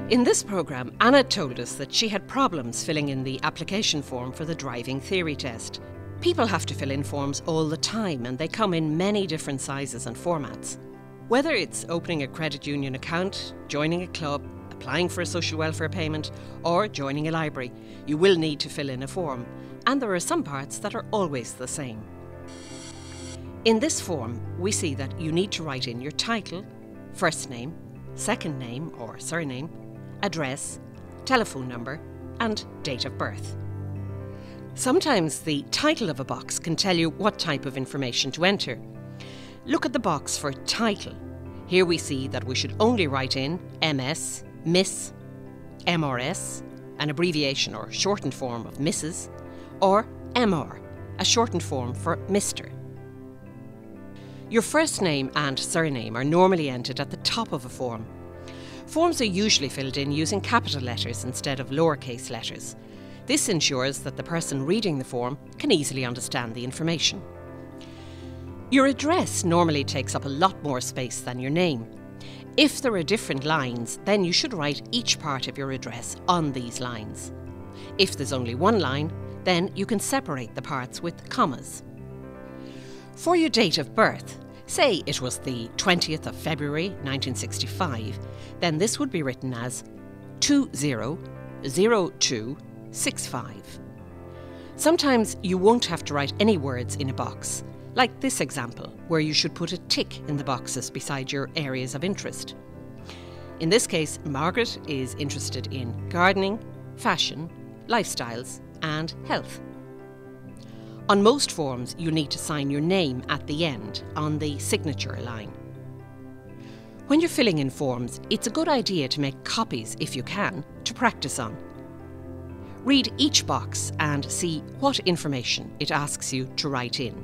In this programme, Anna told us that she had problems filling in the application form for the driving theory test. People have to fill in forms all the time and they come in many different sizes and formats. Whether it's opening a credit union account, joining a club, applying for a social welfare payment or joining a library, you will need to fill in a form, and there are some parts that are always the same. In this form, we see that you need to write in your title, first name, second name or surname, address, telephone number and date of birth. Sometimes the title of a box can tell you what type of information to enter. Look at the box for title. Here we see that we should only write in MS, Miss, MRS, an abbreviation or shortened form of Mrs, or MR, a shortened form for Mr. Your first name and surname are normally entered at the top of a form. Forms are usually filled in using capital letters instead of lowercase letters. This ensures that the person reading the form can easily understand the information. Your address normally takes up a lot more space than your name. If there are different lines, then you should write each part of your address on these lines. If there's only one line, then you can separate the parts with commas. For your date of birth, say it was the 20th of February 1965, then this would be written as 200265. Sometimes you won't have to write any words in a box, like this example, where you should put a tick in the boxes beside your areas of interest. In this case, Margaret is interested in gardening, fashion, lifestyles and health. On most forms, you need to sign your name at the end on the signature line. When you're filling in forms, it's a good idea to make copies, if you can, to practice on. Read each box and see what information it asks you to write in.